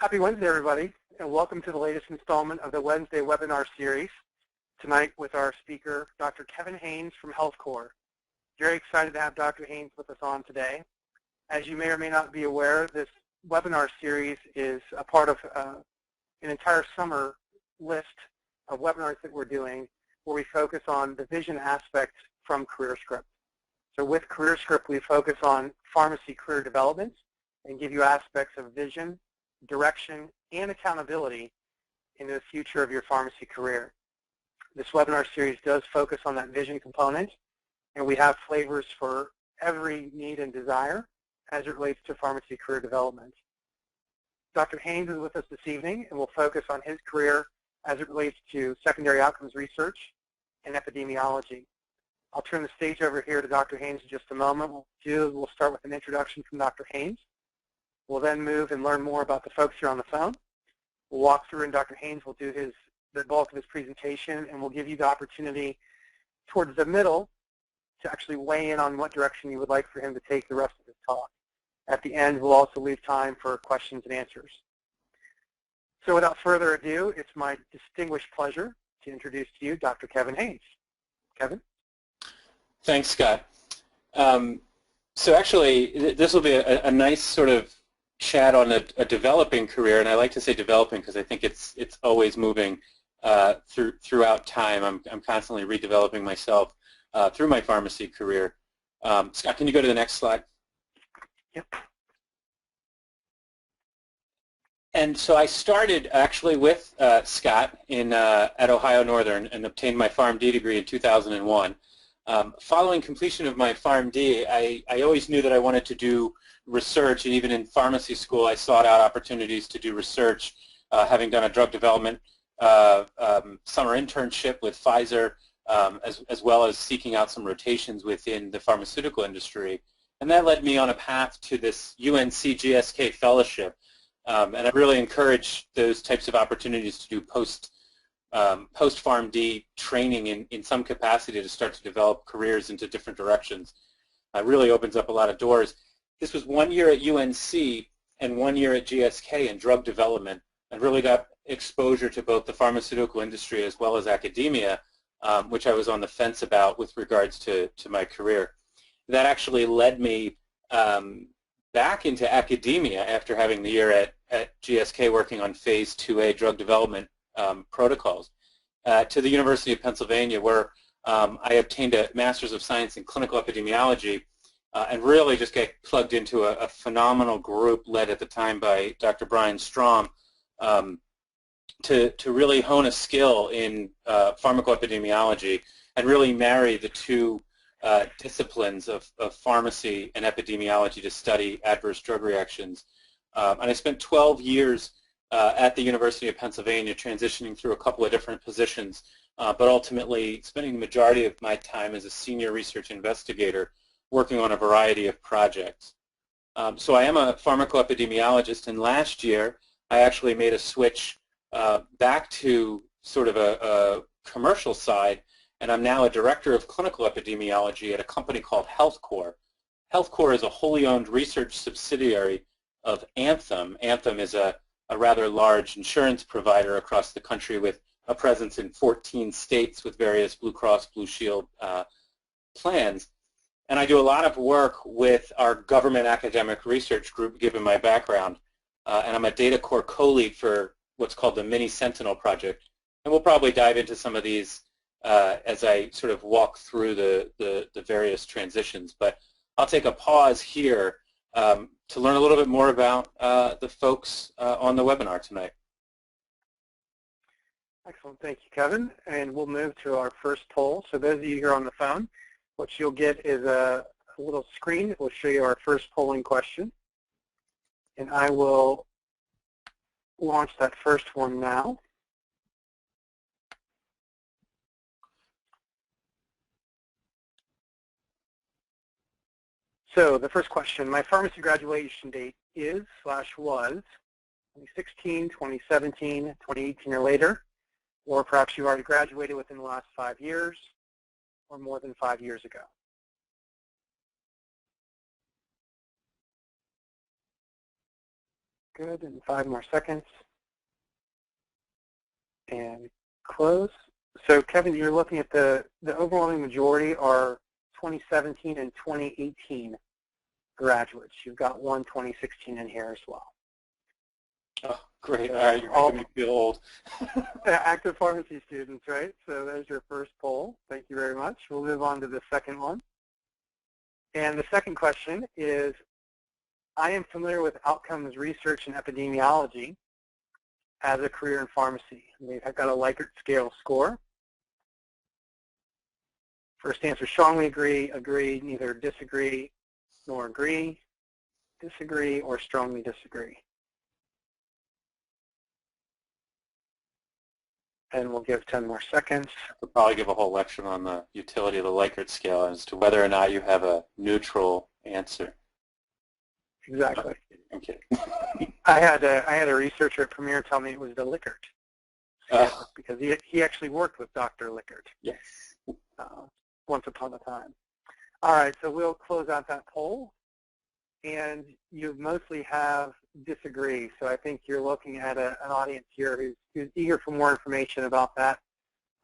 Happy Wednesday, everybody, and welcome to the latest installment of the Wednesday webinar series. Tonight with our speaker, Dr. Kevin Haynes from HealthCore. Very excited to have Dr. Haynes with us on today. As you may or may not be aware, this webinar series is a part of an entire summer list of webinars that we're doing where we focus on the vision aspect from CareerScript. So with CareerScript, we focus on pharmacy career development and give you aspects of vision, direction, and accountability in the future of your pharmacy career. This webinar series does focus on that vision component, and we have flavors for every need and desire as it relates to pharmacy career development. Dr. Haynes is with us this evening, and we'll focus on his career as it relates to secondary outcomes research and epidemiology. I'll turn the stage over here to Dr. Haynes in just a moment. We'll start with an introduction from Dr. Haynes. We'll then move and learn more about the folks here on the phone. We'll walk through, and Dr. Haynes will do the bulk of his presentation, and we'll give you the opportunity towards the middle to actually weigh in on what direction you would like for him to take the rest of his talk. At the end, we'll also leave time for questions and answers. So without further ado, it's my distinguished pleasure to introduce to you Dr. Kevin Haynes. Kevin? Thanks, Scott. So actually, this will be a nice sort of chat on a developing career, and I like to say developing because I think it's always moving throughout time. I'm constantly redeveloping myself through my pharmacy career. Scott, can you go to the next slide? Yep. And so I started actually with Scott at Ohio Northern and obtained my PharmD degree in 2001. Following completion of my PharmD, I always knew that I wanted to do research, and even in pharmacy school I sought out opportunities to do research, having done a drug development summer internship with Pfizer, as well as seeking out some rotations within the pharmaceutical industry. And that led me on a path to this UNC GSK fellowship. And I really encourage those types of opportunities to do post-PharmD training in some capacity to start to develop careers into different directions. It really opens up a lot of doors. This was 1 year at UNC and 1 year at GSK in drug development, and really got exposure to both the pharmaceutical industry as well as academia, which I was on the fence about with regards to my career. That actually led me back into academia after having the year at GSK working on phase 2A drug development protocols, to the University of Pennsylvania, where I obtained a Master's of Science in Clinical Epidemiology, and really just get plugged into a phenomenal group led at the time by Dr. Brian Strom, to really hone a skill in pharmacoepidemiology and really marry the two disciplines of pharmacy and epidemiology to study adverse drug reactions. And I spent 12 years at the University of Pennsylvania, transitioning through a couple of different positions, but ultimately spending the majority of my time as a senior research investigator working on a variety of projects. So I am a pharmacoepidemiologist, and last year I actually made a switch back to sort of a commercial side, and I'm now a director of clinical epidemiology at a company called HealthCore. HealthCore is a wholly owned research subsidiary of Anthem. Anthem is a rather large insurance provider across the country with a presence in 14 states with various Blue Cross Blue Shield plans. And I do a lot of work with our government academic research group, given my background. And I'm a data core co-lead for what's called the Mini Sentinel project. And we'll probably dive into some of these as I sort of walk through the various transitions. But I'll take a pause here to learn a little bit more about the folks on the webinar tonight. Excellent. Thank you, Kevin. And we'll move to our first poll. So those of you here on the phone, what you'll get is a little screen that will show you our first polling question. And I will launch that first one now. So the first question, my pharmacy graduation date is/was 2016, 2017, 2018 or later, or perhaps you already graduated within the last 5 years or more than 5 years ago. Good, and 5 more seconds. And close. So Kevin, you're looking at the overwhelming majority are 2017 and 2018 graduates. You've got one 2016 in here as well. Oh, great. All right, you're making me feel old. Active pharmacy students, right? So there's your first poll. Thank you very much. We'll move on to the second one. And the second question is, I am familiar with outcomes research and epidemiology as a career in pharmacy. They've got a Likert scale score. First answer, strongly agree, agree, neither disagree nor agree, disagree, or strongly disagree. And we'll give 10 more seconds. I'll probably give a whole lecture on the utility of the Likert scale as to whether or not you have a neutral answer. Exactly. I'm kidding. I had a researcher at Premier tell me it was the Likert scale because he actually worked with Dr. Likert. Yes. Once upon a time. All right, so we'll close out that poll. And you mostly have disagree. So I think you're looking at an audience here who's eager for more information about that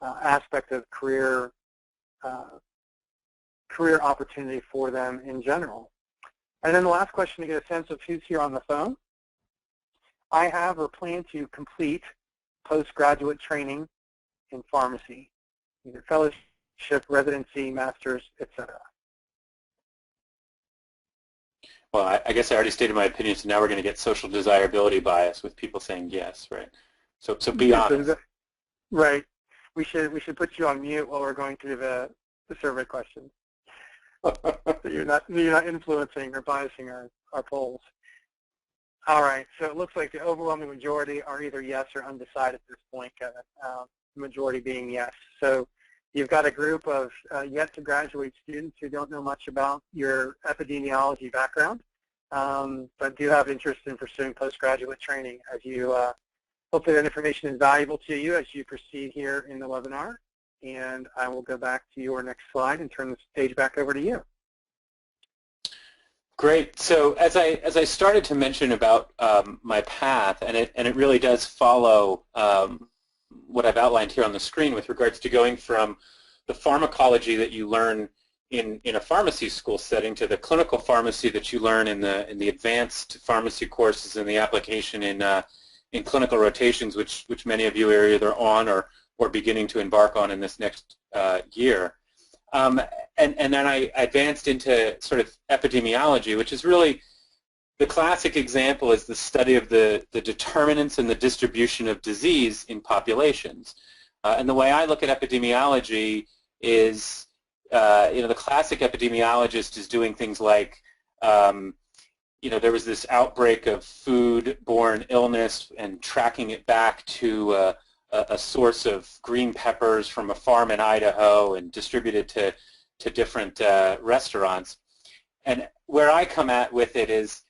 aspect of career opportunity for them in general. And then the last question to get a sense of who's here on the phone. I have or plan to complete postgraduate training in pharmacy, either fellowship, residency, master's, etc. Well, I guess I already stated my opinion, so now we're going to get social desirability bias with people saying yes, right? So be honest. Right. We should put you on mute while we're going through the survey questions. So you're not influencing or biasing our polls. All right. So it looks like the overwhelming majority are either yes or undecided at this point, Kevin. The majority being yes. So you've got a group of yet to graduate students who don't know much about your epidemiology background, but do have interest in pursuing postgraduate training. As you hopefully that information is valuable to you as you proceed here in the webinar. And I will go back to your next slide and turn the stage back over to you. Great. So as I started to mention about my path, and it really does follow what I've outlined here on the screen with regards to going from the pharmacology that you learn in a pharmacy school setting to the clinical pharmacy that you learn in the advanced pharmacy courses and the application in clinical rotations, which many of you are either on or beginning to embark on in this next year. And then I advanced into sort of epidemiology, which is really the classic example is the study of the determinants and the distribution of disease in populations. And the way I look at epidemiology is, the classic epidemiologist is doing things like, there was this outbreak of food-borne illness and tracking it back to a source of green peppers from a farm in Idaho and distributed to different restaurants. And where I come at with it is,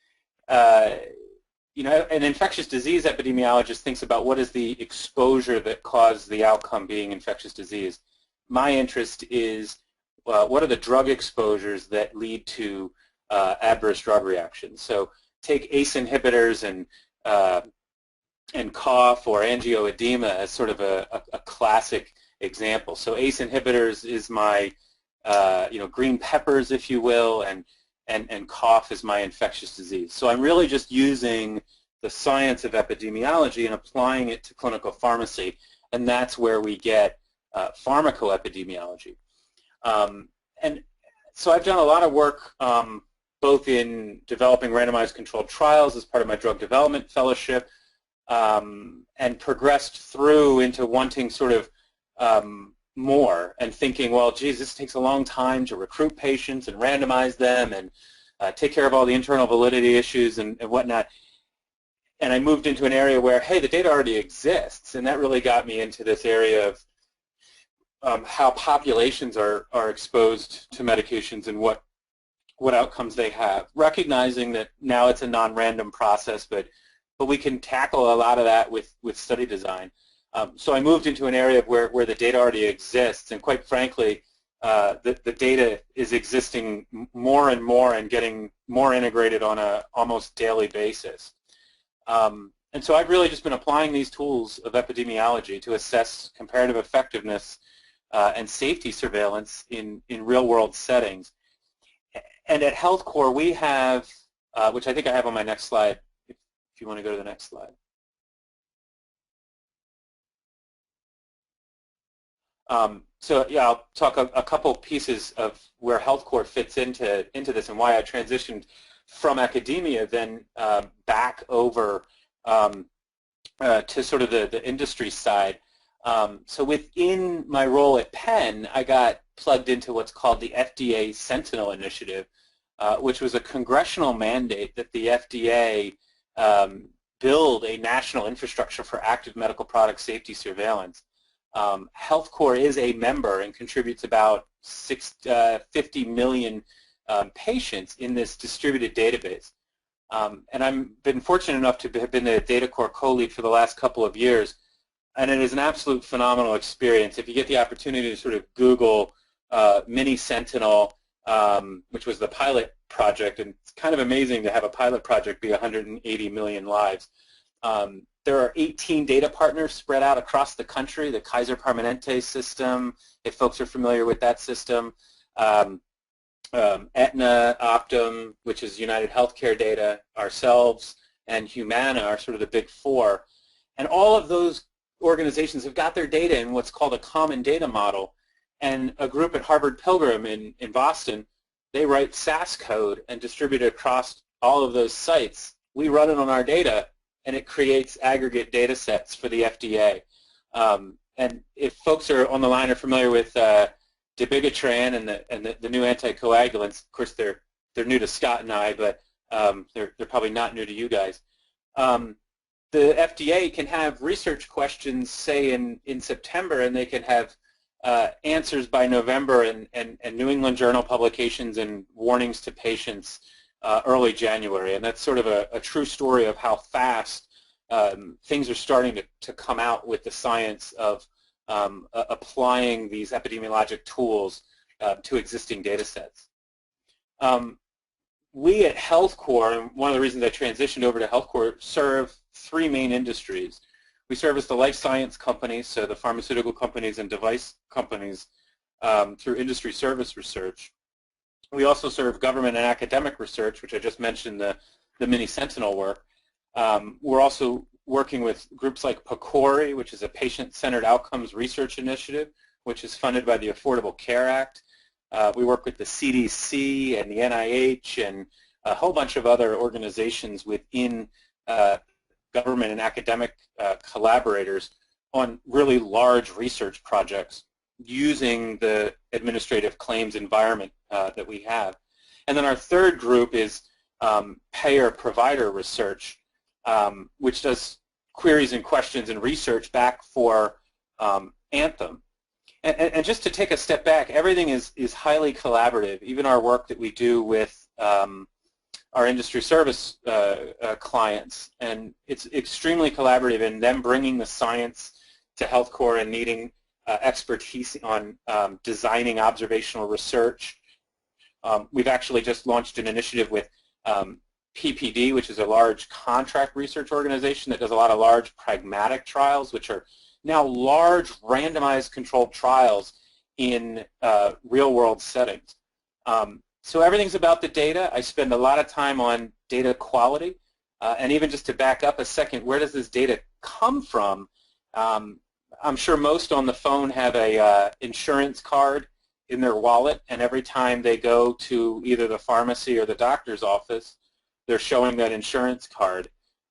an infectious disease epidemiologist thinks about what is the exposure that caused the outcome being infectious disease. My interest is what are the drug exposures that lead to adverse drug reactions. So take ACE inhibitors and cough or angioedema as sort of a classic example. So ACE inhibitors is my green peppers, if you will, and cough is my infectious disease. So I'm really just using the science of epidemiology and applying it to clinical pharmacy, and that's where we get pharmacoepidemiology. And so I've done a lot of work both in developing randomized controlled trials as part of my drug development fellowship, and progressed through into wanting sort of more and thinking, well, geez, this takes a long time to recruit patients and randomize them and take care of all the internal validity issues and whatnot. And I moved into an area where, hey, the data already exists, and that really got me into this area of how populations are exposed to medications and what outcomes they have, recognizing that now it's a non-random process, but we can tackle a lot of that with study design. So I moved into an area where the data already exists, and quite frankly, the data is existing more and more and getting more integrated on a almost daily basis. And so I've really just been applying these tools of epidemiology to assess comparative effectiveness and safety surveillance in real-world settings. And at HealthCore, we have, which I think I have on my next slide, if you want to go to the next slide. So yeah, I'll talk a couple pieces of where HealthCore fits into this and why I transitioned from academia then back over to sort of the industry side. So within my role at Penn, I got plugged into what's called the FDA Sentinel Initiative, which was a congressional mandate that the FDA build a national infrastructure for active medical product safety surveillance. HealthCore is a member and contributes about 50 million patients in this distributed database. And I've been fortunate enough to have been the DataCore co-lead for the last couple of years, and it is an absolute phenomenal experience. If you get the opportunity to sort of Google Mini Sentinel, which was the pilot project, and it's kind of amazing to have a pilot project be 180 million lives. There are 18 data partners spread out across the country, the Kaiser Permanente system, if folks are familiar with that system, Aetna, Optum, which is United Healthcare Data, ourselves, and Humana are sort of the big four. And all of those organizations have got their data in what's called a common data model. And a group at Harvard Pilgrim in Boston, they write SAS code and distribute it across all of those sites. We run it on our data, and it creates aggregate data sets for the FDA. And if folks are on the line are familiar with dabigatran and the new anticoagulants, of course they're new to Scott and I, but they're probably not new to you guys. The FDA can have research questions, say in September, and they can have answers by November and New England Journal publications and warnings to patients early January. And that's sort of a true story of how fast things are starting to come out with the science of applying these epidemiologic tools to existing data sets. We at HealthCore, and one of the reasons I transitioned over to HealthCore, serve three main industries. We service the life science companies, so the pharmaceutical companies and device companies, through industry service research. We also serve government and academic research, which I just mentioned, the Mini Sentinel work. We're also working with groups like PCORI, which is a patient-centered outcomes research initiative, which is funded by the Affordable Care Act. We work with the CDC and the NIH and a whole bunch of other organizations within government and academic collaborators on really large research projects using the administrative claims environment that we have. And then our third group is payer-provider research, which does queries and questions and research back for Anthem. And just to take a step back, everything is highly collaborative. Even our work that we do with our industry service clients, and it's extremely collaborative in them bringing the science to HealthCore and needing expertise on designing observational research. We've actually just launched an initiative with PPD, which is a large contract research organization that does a lot of large pragmatic trials, which are now large randomized controlled trials in real-world settings. So everything's about the data. I spend a lot of time on data quality. And even just to back up a second, where does this data come from? I'm sure most on the phone have a insurance card in their wallet, and every time they go to either the pharmacy or the doctor's office, they're showing that insurance card.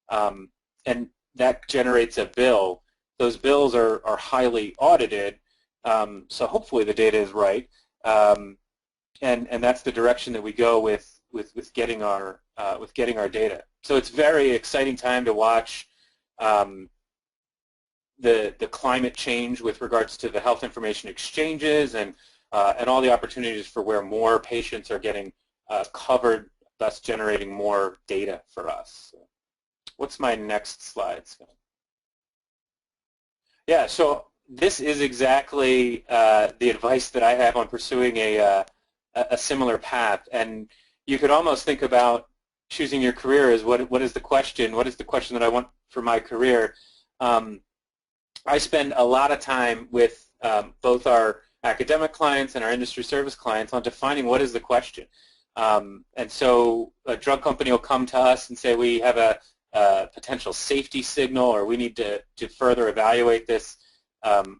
And that generates a bill. Those bills are highly audited, so hopefully the data is right. And that's the direction that we go with getting our data. So it's a very exciting time to watch the climate change with regards to the health information exchanges and all the opportunities for where more patients are getting covered, thus generating more data for us. So what's my next slide, Scott? Yeah, so this is exactly the advice that I have on pursuing a similar path. And you could almost think about choosing your career is what is the question? What is the question that I want for my career? I spend a lot of time with both our academic clients and our industry service clients on defining what is the question. And so a drug company will come to us and say we have a potential safety signal, or we need to further evaluate this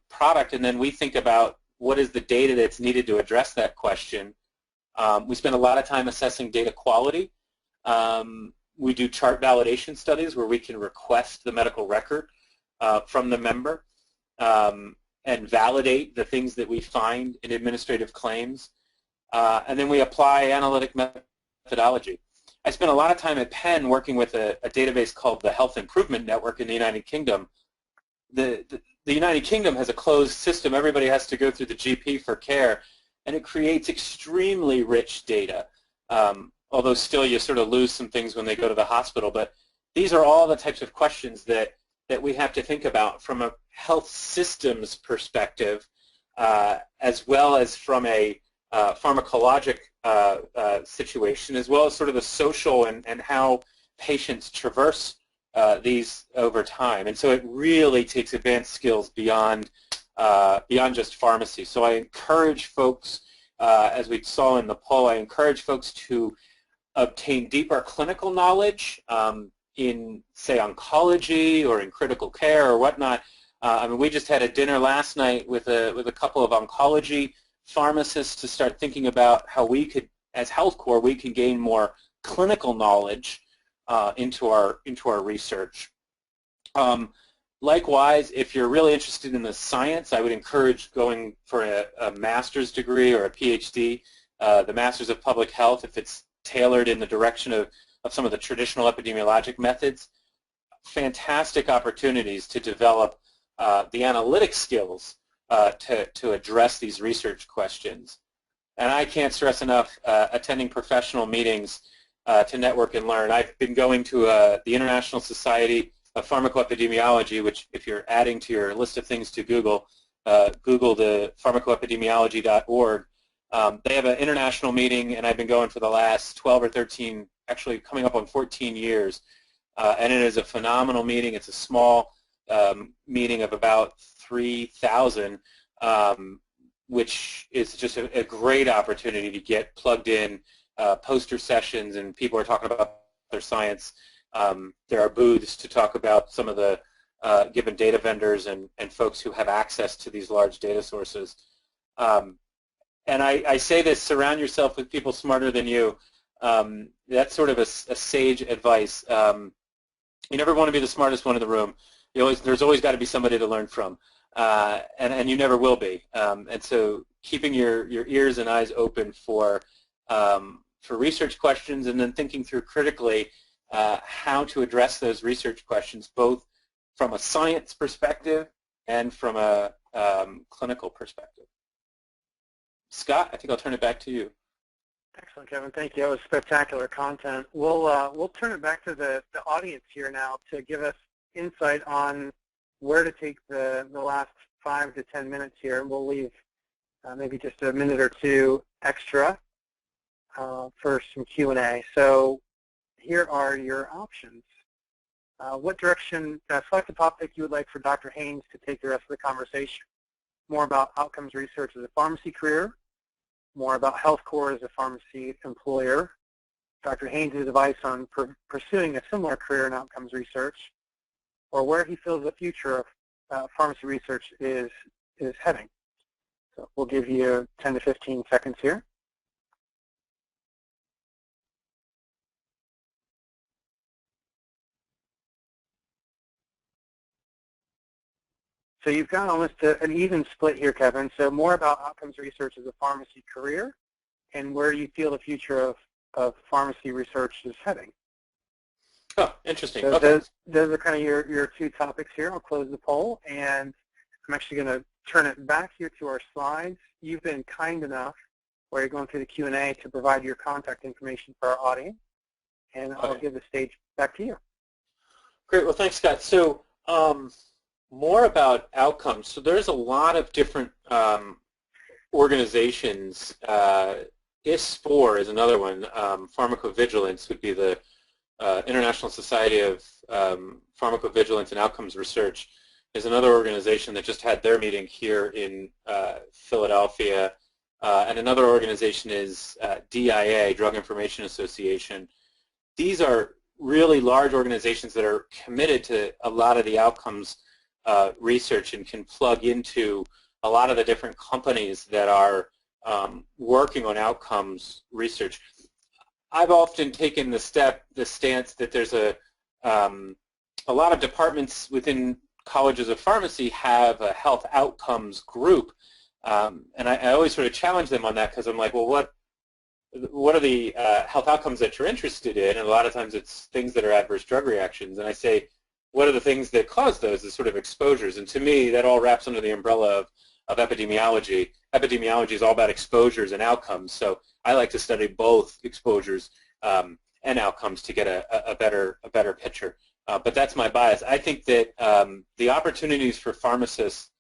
product, and then we think about what is the data that's needed to address that question. We spend a lot of time assessing data quality. We do chart validation studies where we can request the medical record from the member and validate the things that we find in administrative claims. And then we apply analytic methodology. I spent a lot of time at Penn working with a database called the Health Improvement Network in the United Kingdom. The United Kingdom has a closed system. Everybody has to go through the GP for care, and it creates extremely rich data. Although still you sort of lose some things when they go to the hospital. But these are all the types of questions that we have to think about from a health systems perspective, as well as from a pharmacologic situation, as well as sort of the social and how patients traverse these over time. And so it really takes advanced skills beyond just pharmacy. So I encourage folks, as we saw in the poll, I encourage folks to obtain deeper clinical knowledge in, say, oncology or in critical care or whatnot. I mean, we just had a dinner last night with a couple of oncology pharmacists to start thinking about how we could, as Health Corps, we can gain more clinical knowledge into our research. Likewise, if you're really interested in the science, I would encourage going for a master's degree or a PhD, the Masters of Public Health, if it's tailored in the direction of some of the traditional epidemiologic methods. Fantastic opportunities to develop the analytic skills to address these research questions. And I can't stress enough attending professional meetings to network and learn. I've been going to the International Society of Pharmacoepidemiology, which if you're adding to your list of things to Google, Google the pharmacoepidemiology.org. They have an international meeting, and I've been going for the last 12 or 13, actually coming up on 14 years. And it is a phenomenal meeting. It's a small meeting of about 3,000, which is just a great opportunity to get plugged in, poster sessions, and people are talking about their science. There are booths to talk about some of the given data vendors and folks who have access to these large data sources. And I say this, surround yourself with people smarter than you. That's sort of a sage advice. You never want to be the smartest one in the room. There's always got to be somebody to learn from, and you never will be. And so keeping your ears and eyes open for research questions, and then thinking through critically how to address those research questions, both from a science perspective and from a clinical perspective. Scott, I think I'll turn it back to you. Excellent, Kevin. Thank you. That was spectacular content. We'll turn it back to the audience here now to give us insight on where to take the last 5 to 10 minutes here. We'll leave maybe just a minute or two extra for some Q&A. So here are your options. What direction, select a topic you would like for Dr. Haynes to take the rest of the conversation. More about outcomes research as a pharmacy career, more about Health Corps as a pharmacy employer, Dr. Haynes' advice on pursuing a similar career in outcomes research, or where he feels the future of pharmacy research is heading. So we'll give you 10 to 15 seconds here. So you've got almost an even split here, Kevin. So more about outcomes research as a pharmacy career and where you feel the future of pharmacy research is heading. Oh, interesting. So okay. Those are kind of your two topics here. I'll close the poll, and I'm actually going to turn it back here to our slides. You've been kind enough, while you're going through the Q&A, to provide your contact information for our audience, and I'll give the stage back to you. Great. Well, thanks, Scott. So more about outcomes. So there's a lot of different organizations. IS4 is another one. Pharmacovigilance would be the International Society of Pharmacovigilance and Outcomes Research is another organization that just had their meeting here in Philadelphia. And another organization is DIA, Drug Information Association. These are really large organizations that are committed to a lot of the outcomes research and can plug into a lot of the different companies that are working on outcomes research. I've often taken the stance that there's a lot of departments within colleges of pharmacy have a health outcomes group, and I always sort of challenge them on that because I'm like, well, what are the health outcomes that you're interested in? And a lot of times it's things that are adverse drug reactions, and I say, what are the things that cause those? The sort of exposures, and to me, that all wraps under the umbrella of epidemiology. Epidemiology is all about exposures and outcomes, so I like to study both exposures and outcomes to get a better picture. But that's my bias. I think that the opportunities for pharmacists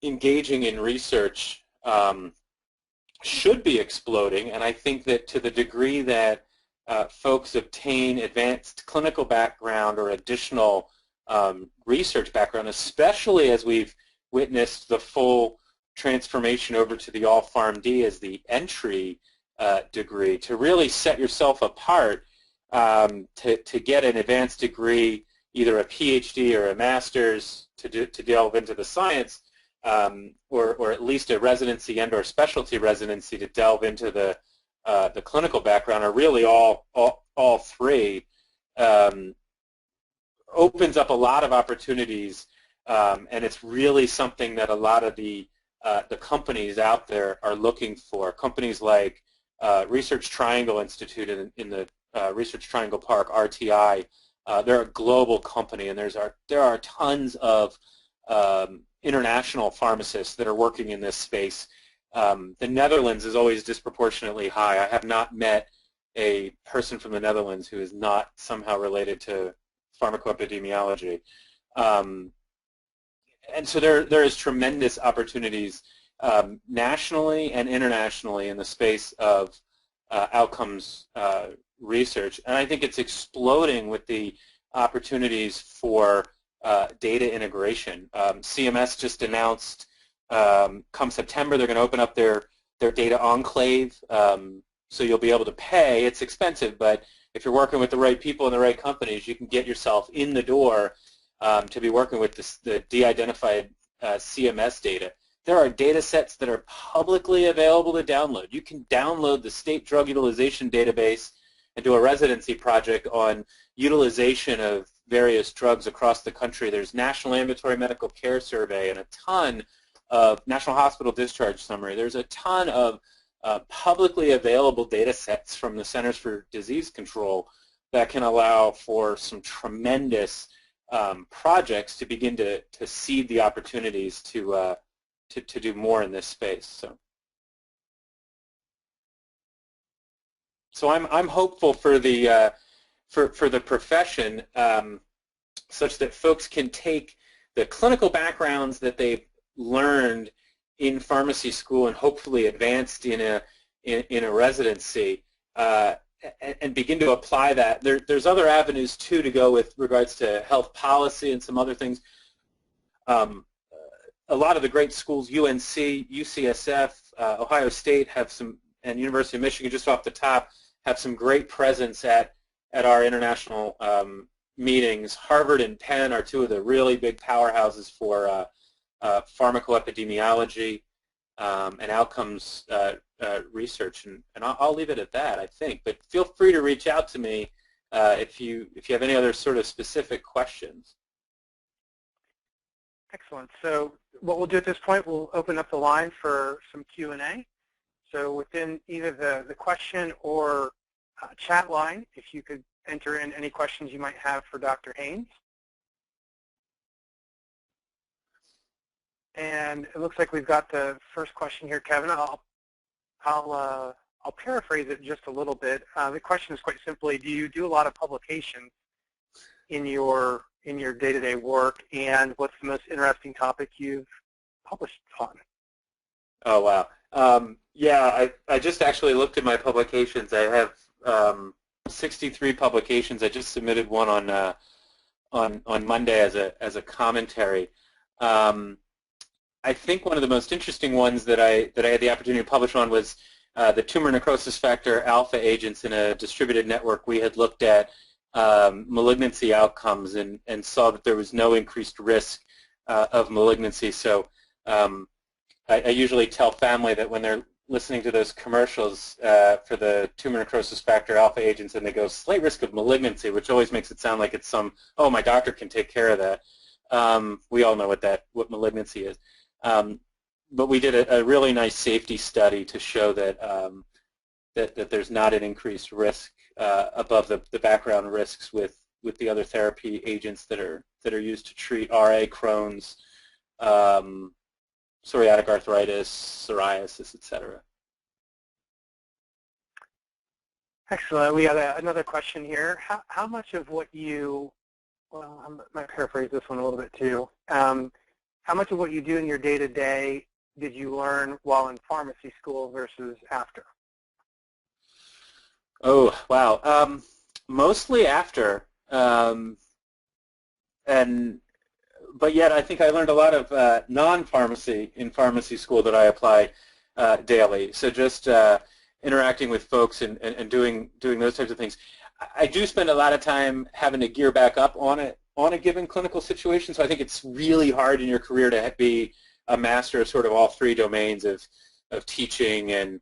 engaging in research should be exploding, and I think that to the degree that folks obtain advanced clinical background or additional research background, especially as we've witnessed the full transformation over to the all-PharmD as the entry degree, to really set yourself apart to get an advanced degree, either a PhD or a master's to delve into the science, or at least a residency and or specialty residency to delve into the clinical background, or really all three, opens up a lot of opportunities, and it's really something that a lot of the companies out there are looking for. Companies like Research Triangle Institute in the Research Triangle Park, RTI, they're a global company, and there are tons of international pharmacists that are working in this space. The Netherlands is always disproportionately high. I have not met a person from the Netherlands who is not somehow related to pharmacoepidemiology. And so there is tremendous opportunities nationally and internationally in the space of outcomes research. And I think it's exploding with the opportunities for data integration. CMS just announced come September they're going to open up their data enclave, so you'll be able to pay. It's expensive, but if you're working with the right people and the right companies, you can get yourself in the door to be working with the de-identified CMS data. There are data sets that are publicly available to download. You can download the state drug utilization database and do a residency project on utilization of various drugs across the country. There's National Ambulatory Medical Care Survey and a ton of National Hospital Discharge Summary. There's a ton of publicly available data sets from the Centers for Disease Control that can allow for some tremendous projects to begin to seed the opportunities to do more in this space. So I'm hopeful for the profession, such that folks can take the clinical backgrounds that they've learned in pharmacy school and hopefully advanced in a residency, and begin to apply that. There's other avenues too to go with regards to health policy and some other things. A lot of the great schools, UNC, UCSF, Ohio State have some, and University of Michigan just off the top, have some great presence at our international meetings. Harvard and Penn are two of the really big powerhouses for pharmacoepidemiology and outcomes research, and I'll leave it at that, I think. But feel free to reach out to me if you have any other sort of specific questions. Excellent. So what we'll do at this point, we'll open up the line for some Q&A. So within either the question or chat line, if you could enter in any questions you might have for Dr. Haynes. And it looks like we've got the first question here, Kevin. I'll paraphrase it just a little bit. The question is quite simply, do you do a lot of publications in your day-to-day work, and what's the most interesting topic you've published on? Oh, wow. Yeah, I just actually looked at my publications. I have 63 publications. I just submitted one on Monday as a commentary. I think one of the most interesting ones that I had the opportunity to publish on was the tumor necrosis factor alpha agents in a distributed network. We had looked at malignancy outcomes and saw that there was no increased risk of malignancy. So I usually tell family that when they're listening to those commercials for the tumor necrosis factor alpha agents and they go, slight risk of malignancy, which always makes it sound like it's some, oh, my doctor can take care of that. We all know what malignancy is. But we did a really nice safety study to show that that there's not an increased risk above the background risks with the other therapy agents that are used to treat RA, Crohn's, psoriatic arthritis, psoriasis, etc. Excellent. We have another question here. How much of what you, well, I might paraphrase this one a little bit too. How much of what you do in your day-to-day did you learn while in pharmacy school versus after? Oh, wow. Mostly after. But yet I think I learned a lot of non-pharmacy in pharmacy school that I apply daily. So just interacting with folks and doing those types of things. I do spend a lot of time having to gear back up on a given clinical situation. So I think it's really hard in your career to be a master of sort of all three domains of teaching and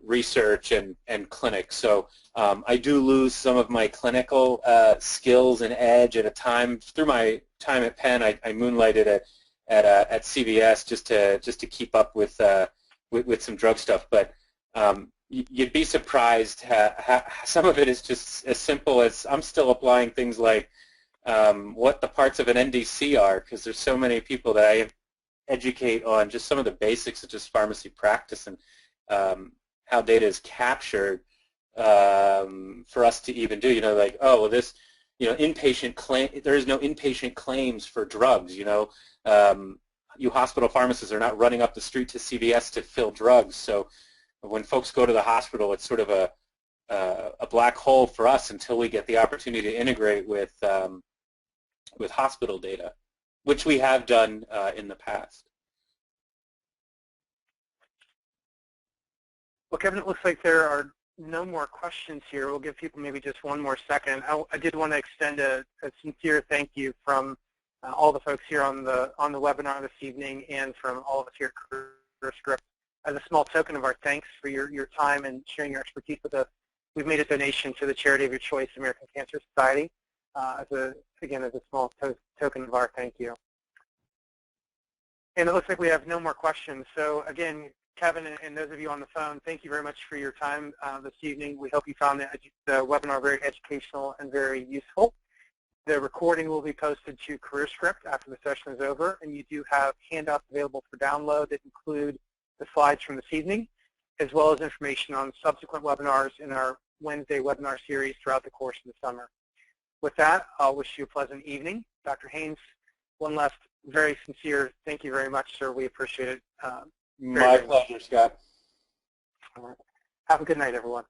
research and clinic. So I do lose some of my clinical skills and edge at a time. Through my time at Penn, I moonlighted at CVS just to keep up with some drug stuff. But you'd be surprised how some of it is just as simple as I'm still applying things like what the parts of an NDC are, because there's so many people that I educate on just some of the basics of just pharmacy practice and how data is captured for us to even do. Like, oh, well, this, inpatient claim. There is no inpatient claims for drugs. You hospital pharmacists are not running up the street to CVS to fill drugs. So when folks go to the hospital, it's sort of a black hole for us until we get the opportunity to integrate with hospital data, which we have done in the past. Well, Kevin, it looks like there are no more questions here. We'll give people maybe just one more second. I did want to extend a sincere thank you from all the folks here on the webinar this evening and from all of us here at CareerScript. As a small token of our thanks for your time and sharing your expertise with us, we've made a donation to the charity of your choice, American Cancer Society, as a small token of our thank you. And it looks like we have no more questions. So again, Kevin and those of you on the phone, thank you very much for your time this evening. We hope you found the webinar very educational and very useful. The recording will be posted to CareerScript after the session is over, and you do have handouts available for download that include the slides from this evening, as well as information on subsequent webinars in our Wednesday webinar series throughout the course of the summer. With that, I'll wish you a pleasant evening. Dr. Haynes, one last very sincere thank you very much, sir. We appreciate it. My pleasure, Scott. All right. Have a good night, everyone.